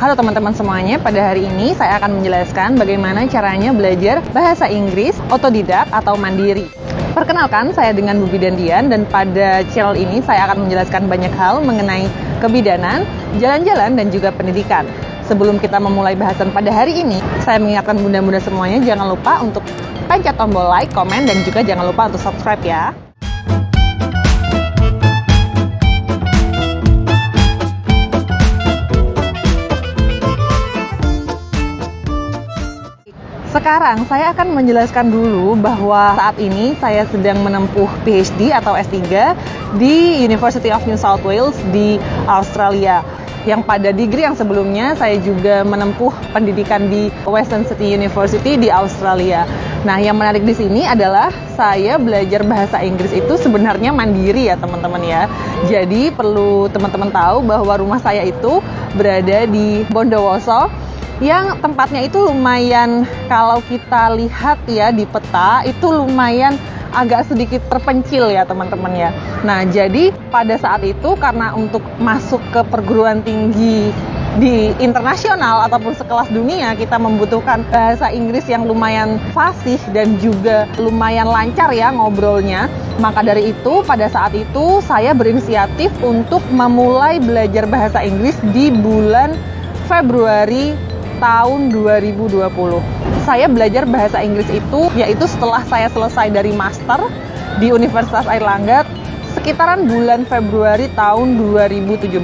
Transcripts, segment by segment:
Halo teman-teman semuanya, pada hari ini saya akan menjelaskan bagaimana caranya belajar bahasa Inggris otodidak atau mandiri. Perkenalkan, saya dengan Bu Bidandian dan pada channel ini saya akan menjelaskan banyak hal mengenai kebidanan, jalan-jalan, dan juga pendidikan. Sebelum kita memulai bahasan pada hari ini, saya mengingatkan bunda-bunda semuanya jangan lupa untuk pencet tombol like, komen, dan juga jangan lupa untuk subscribe ya. Sekarang saya akan menjelaskan dulu bahwa saat ini saya sedang menempuh PhD atau S3 di University of New South Wales di Australia. Yang pada degree yang sebelumnya saya juga menempuh pendidikan di Western Sydney University di Australia. Nah, yang menarik di sini adalah saya belajar bahasa Inggris itu sebenarnya mandiri ya teman-teman ya. Jadi perlu teman-teman tahu bahwa rumah saya itu berada di Bondowoso, yang tempatnya itu lumayan, kalau kita lihat ya di peta, itu lumayan agak sedikit terpencil ya teman-teman ya. Nah, jadi pada saat itu karena untuk masuk ke perguruan tinggi di internasional ataupun sekelas dunia, kita membutuhkan bahasa Inggris yang lumayan fasih dan juga lumayan lancar ya ngobrolnya. Maka dari itu, pada saat itu saya berinisiatif untuk memulai belajar bahasa Inggris di bulan Februari tahun 2020. Saya belajar bahasa Inggris itu yaitu setelah saya selesai dari master di Universitas Airlangga sekitaran bulan Februari tahun 2017.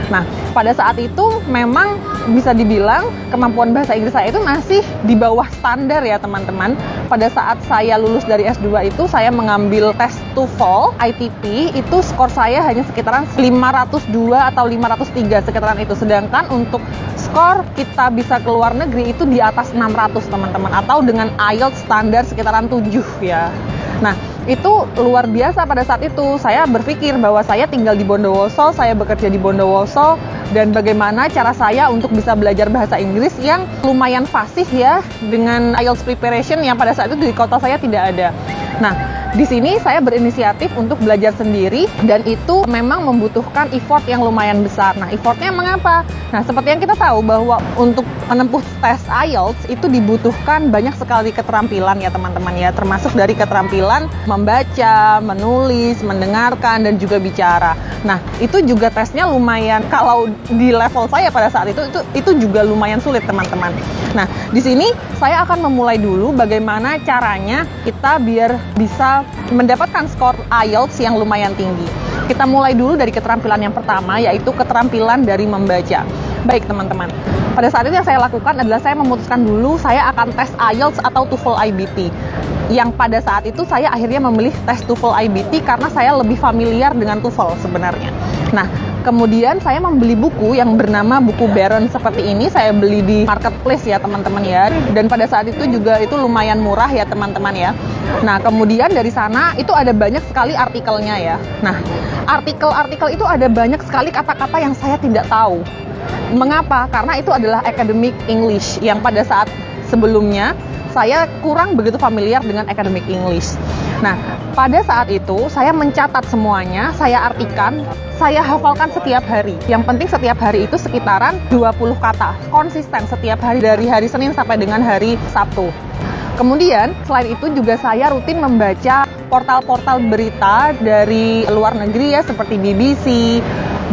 Nah, pada saat itu memang bisa dibilang kemampuan bahasa Inggris saya itu masih di bawah standar ya teman-teman. Pada saat saya lulus dari S2 itu saya mengambil tes TOEFL ITP, itu skor saya hanya sekitaran 502 atau 503 sekitaran itu. Sedangkan untuk skor kita bisa ke luar negeri itu di atas 600 teman-teman, atau dengan IELTS standar sekitaran 7 ya. Nah, itu luar biasa. Pada saat itu saya berpikir bahwa saya tinggal di Bondowoso, saya bekerja di Bondowoso, dan bagaimana cara saya untuk bisa belajar bahasa Inggris yang lumayan fasih ya, dengan IELTS preparation yang pada saat itu di kota saya tidak ada. Nah, di sini saya berinisiatif untuk belajar sendiri dan itu memang membutuhkan effort yang lumayan besar. Nah, effortnya mengapa? Nah, seperti yang kita tahu bahwa untuk menempuh tes IELTS itu dibutuhkan banyak sekali keterampilan ya teman-teman ya, termasuk dari keterampilan membaca, menulis, mendengarkan, dan juga bicara. Nah, itu juga tesnya lumayan, kalau di level saya pada saat itu juga lumayan sulit teman-teman. Nah, di sini saya akan memulai dulu bagaimana caranya kita biar bisa mendapatkan skor IELTS yang lumayan tinggi. Kita mulai dulu dari keterampilan yang pertama, yaitu keterampilan dari membaca. Baik teman-teman, pada saat itu yang saya lakukan adalah saya memutuskan dulu saya akan tes IELTS atau TOEFL IBT. Yang pada saat itu saya akhirnya memilih tes TOEFL IBT karena saya lebih familiar dengan TOEFL sebenarnya. Nah, kemudian saya membeli buku yang bernama buku Barron seperti ini. Saya beli di marketplace ya teman-teman ya. Dan pada saat itu juga itu lumayan murah ya teman-teman ya. Nah, kemudian dari sana itu ada banyak sekali artikelnya ya. Nah, artikel-artikel itu ada banyak sekali kata-kata yang saya tidak tahu. Mengapa? Karena itu adalah academic English yang pada saat sebelumnya saya kurang begitu familiar dengan academic English. Nah, pada saat itu saya mencatat semuanya, saya artikan, saya hafalkan setiap hari. Yang penting setiap hari itu sekitaran 20 kata, konsisten setiap hari dari hari Senin sampai dengan hari Sabtu. Kemudian, selain itu juga saya rutin membaca portal-portal berita dari luar negeri ya, seperti BBC,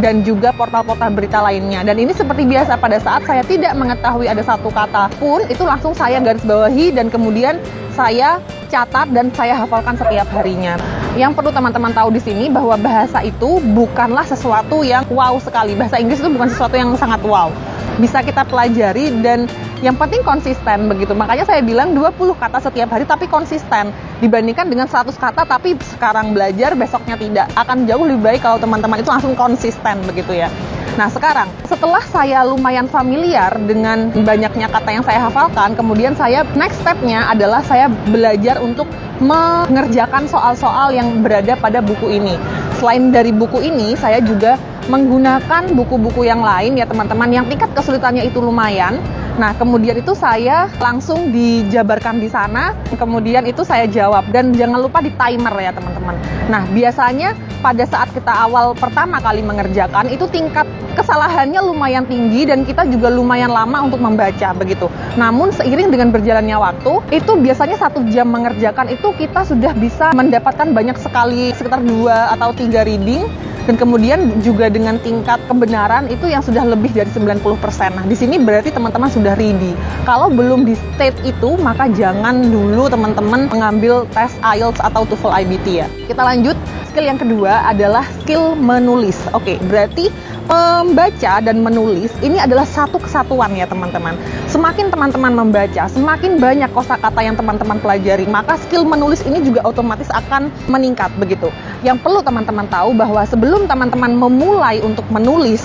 dan juga portal-portal berita lainnya. Dan ini seperti biasa, pada saat saya tidak mengetahui ada satu kata pun, itu langsung saya garis bawahi dan kemudian saya catat dan saya hafalkan setiap harinya. Yang perlu teman-teman tahu di sini bahwa bahasa itu bukanlah sesuatu yang wow sekali. Bahasa Inggris itu bukan sesuatu yang sangat wow. Bisa kita pelajari dan yang penting konsisten begitu. Makanya saya bilang 20 kata setiap hari tapi konsisten. Dibandingkan dengan 100 kata tapi sekarang belajar, besoknya tidak. Akan jauh lebih baik kalau teman-teman itu langsung konsisten begitu ya. Nah, sekarang setelah saya lumayan familiar dengan banyaknya kata yang saya hafalkan, kemudian saya next step-nya adalah saya belajar untuk mengerjakan soal-soal yang berada pada buku ini. Selain dari buku ini, saya juga menggunakan buku-buku yang lain ya teman-teman, yang tingkat kesulitannya itu lumayan. Nah, kemudian itu saya langsung dijabarkan di sana, kemudian itu saya jawab. Dan jangan lupa di timer ya teman-teman. Nah, biasanya pada saat kita awal pertama kali mengerjakan, itu tingkat kesalahannya lumayan tinggi dan kita juga lumayan lama untuk membaca begitu. Namun seiring dengan berjalannya waktu, itu biasanya 1 jam mengerjakan itu kita sudah bisa mendapatkan banyak sekali, sekitar 2 atau 3 reading. Dan kemudian juga dengan tingkat kebenaran itu yang sudah lebih dari 90%. Nah, di sini berarti teman-teman sudah ready. Kalau belum di state itu, maka jangan dulu teman-teman mengambil tes IELTS atau TOEFL IBT ya. Kita lanjut, skill yang kedua adalah skill menulis. Oke, berarti membaca dan menulis ini adalah satu kesatuan ya teman-teman. Semakin teman-teman membaca, semakin banyak kosakata yang teman-teman pelajari, maka skill menulis ini juga otomatis akan meningkat begitu. Yang perlu teman-teman tahu bahwa sebelum teman-teman memulai untuk menulis,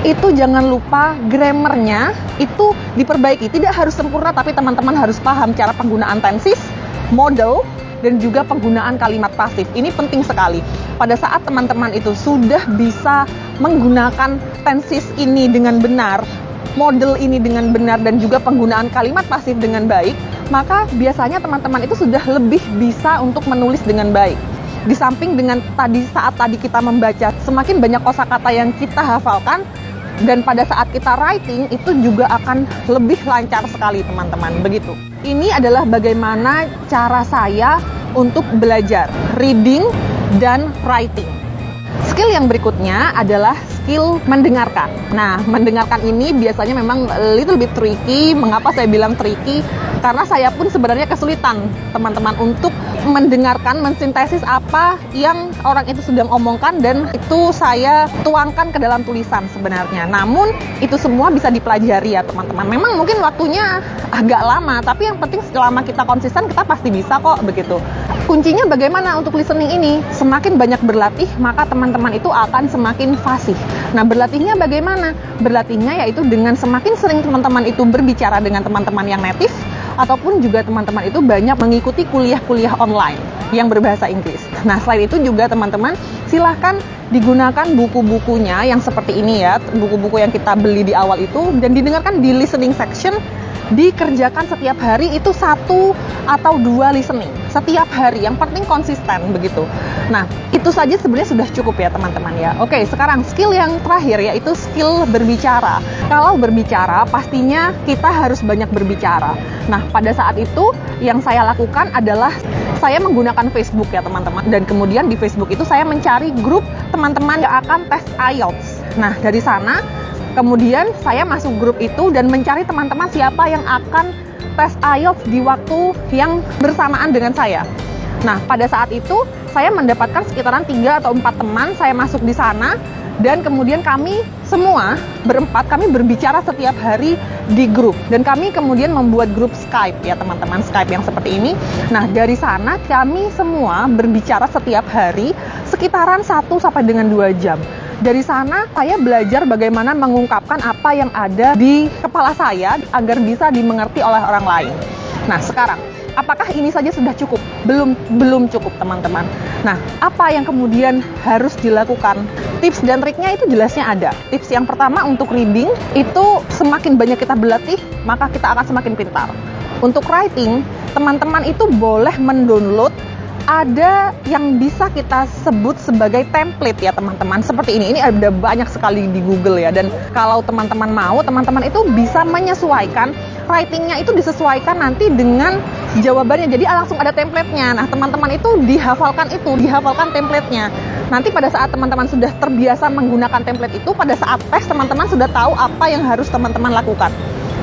itu jangan lupa grammarnya itu diperbaiki. Tidak harus sempurna, tapi teman-teman harus paham cara penggunaan tenses, modal, dan juga penggunaan kalimat pasif. Ini penting sekali. Pada saat teman-teman itu sudah bisa menggunakan tenses ini dengan benar, model ini dengan benar, dan juga penggunaan kalimat pasif dengan baik, maka biasanya teman-teman itu sudah lebih bisa untuk menulis dengan baik. Di samping dengan saat tadi kita membaca, semakin banyak kosakata yang kita hafalkan, dan pada saat kita writing itu juga akan lebih lancar sekali teman-teman, begitu. Ini adalah bagaimana cara saya untuk belajar reading dan writing. Skill yang berikutnya adalah skill mendengarkan. Nah, mendengarkan ini biasanya memang little bit tricky. Mengapa saya bilang tricky? Karena saya pun sebenarnya kesulitan teman-teman untuk mendengarkan, mensintesis apa yang orang itu sedang omongkan, dan itu saya tuangkan ke dalam tulisan sebenarnya. Namun itu semua bisa dipelajari ya teman-teman. Memang mungkin waktunya agak lama, tapi yang penting selama kita konsisten kita pasti bisa kok begitu. Kuncinya bagaimana untuk listening ini? Semakin banyak berlatih, maka teman-teman itu akan semakin fasih. Nah, berlatihnya bagaimana? Berlatihnya yaitu dengan semakin sering teman-teman itu berbicara dengan teman-teman yang native, ataupun juga teman-teman itu banyak mengikuti kuliah-kuliah online yang berbahasa Inggris. Nah, selain itu juga teman-teman silahkan digunakan buku-bukunya yang seperti ini ya, buku-buku yang kita beli di awal itu, dan didengarkan di listening section. Dikerjakan setiap hari itu 1 atau 2 listening setiap hari, yang penting konsisten begitu. Nah, itu saja sebenarnya sudah cukup ya teman-teman ya. Oke, sekarang skill yang terakhir yaitu skill berbicara. Kalau berbicara pastinya kita harus banyak berbicara. Nah, pada saat itu yang saya lakukan adalah saya menggunakan Facebook ya teman-teman, dan kemudian di Facebook itu saya mencari grup teman-teman yang akan tes IELTS. Nah, dari sana kemudian saya masuk grup itu dan mencari teman-teman siapa yang akan tes IELTS di waktu yang bersamaan dengan saya. Nah, pada saat itu saya mendapatkan sekitaran 3 atau 4 teman, saya masuk di sana, dan kemudian kami semua berempat, kami berbicara setiap hari di grup. Dan kami kemudian membuat grup Skype ya teman-teman, Skype yang seperti ini. Nah, dari sana kami semua berbicara setiap hari sekitaran 1 sampai dengan 2 jam. Dari sana saya belajar bagaimana mengungkapkan apa yang ada di kepala saya agar bisa dimengerti oleh orang lain. Nah, sekarang apakah ini saja sudah cukup? Belum cukup teman-teman. Nah, apa yang kemudian harus dilakukan? Tips dan triknya itu jelasnya ada. Tips yang pertama untuk reading, itu semakin banyak kita berlatih, maka kita akan semakin pintar. Untuk writing, teman-teman itu boleh mendownload, ada yang bisa kita sebut sebagai template ya teman-teman, seperti ini ada banyak sekali di Google ya. Dan kalau teman-teman mau, teman-teman itu bisa menyesuaikan writingnya, itu disesuaikan nanti dengan jawabannya, jadi langsung ada template-nya. Nah, teman-teman itu dihafalkan template-nya. Nanti pada saat teman-teman sudah terbiasa menggunakan template itu, pada saat tes teman-teman sudah tahu apa yang harus teman-teman lakukan.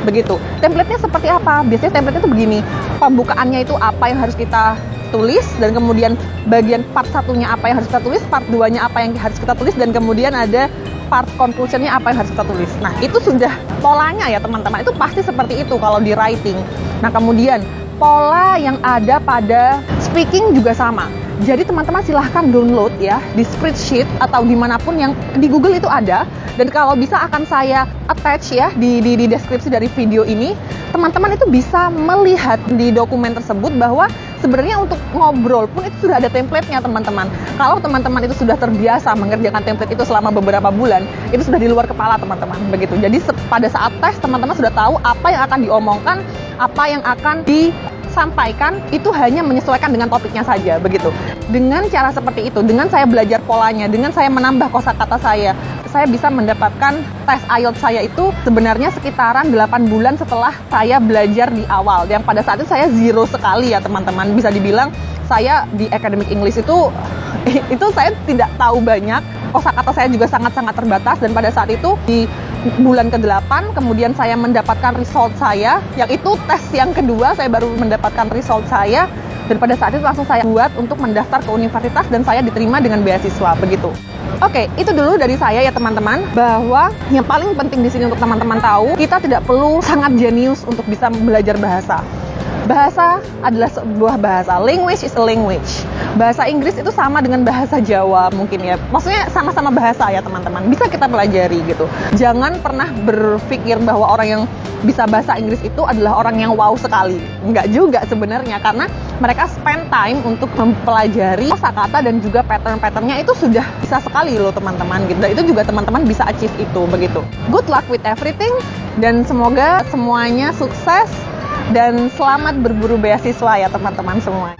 Begitu. Template-nya seperti apa? Biasanya template itu begini. Pembukaannya itu apa yang harus kita tulis, dan kemudian bagian part 1-nya apa yang harus kita tulis, part 2-nya apa yang harus kita tulis, dan kemudian ada part conclusion-nya apa yang harus kita tulis. Nah, itu sudah polanya ya teman-teman. Itu pasti seperti itu kalau di writing. Nah, kemudian pola yang ada pada speaking juga sama. Jadi teman-teman silahkan download ya di spreadsheet atau dimanapun yang di Google itu ada. Dan kalau bisa akan saya attach ya di deskripsi dari video ini. Teman-teman itu bisa melihat di dokumen tersebut bahwa sebenarnya untuk ngobrol pun itu sudah ada template-nya teman-teman. Kalau teman-teman itu sudah terbiasa mengerjakan template itu selama beberapa bulan, itu sudah di luar kepala teman-teman, begitu. Jadi pada saat tes teman-teman sudah tahu apa yang akan diomongkan, apa yang akan disampaikan, itu hanya menyesuaikan dengan topiknya saja, begitu. Dengan cara seperti itu, dengan saya belajar polanya, dengan saya menambah kosakata saya bisa mendapatkan tes IELTS saya itu sebenarnya sekitaran 8 bulan setelah saya belajar di awal. Yang pada saat itu saya zero sekali ya teman-teman. Bisa dibilang saya di academic English itu saya tidak tahu banyak. Kosakata saya juga sangat-sangat terbatas, dan pada saat itu di bulan ke-8 kemudian saya mendapatkan result saya, yang itu tes yang kedua saya baru mendapatkan result saya, dan pada saat itu langsung saya buat untuk mendaftar ke universitas dan saya diterima dengan beasiswa, begitu. Oke, itu dulu dari saya ya teman-teman, bahwa yang paling penting di sini untuk teman-teman tahu, kita tidak perlu sangat jenius untuk bisa belajar bahasa. Bahasa adalah sebuah bahasa. Language is a language. Bahasa Inggris itu sama dengan bahasa Jawa mungkin ya. Maksudnya sama-sama bahasa ya teman-teman. Bisa kita pelajari gitu. Jangan pernah berpikir bahwa orang yang bisa bahasa Inggris itu adalah orang yang wow sekali. Enggak juga sebenarnya, karena mereka spend time untuk mempelajari kosakata dan juga pattern-patternnya itu sudah bisa sekali loh teman-teman gitu. Dan itu juga teman-teman bisa achieve itu, begitu. Good luck with everything, dan semoga semuanya sukses dan selamat berburu beasiswa ya teman-teman semua.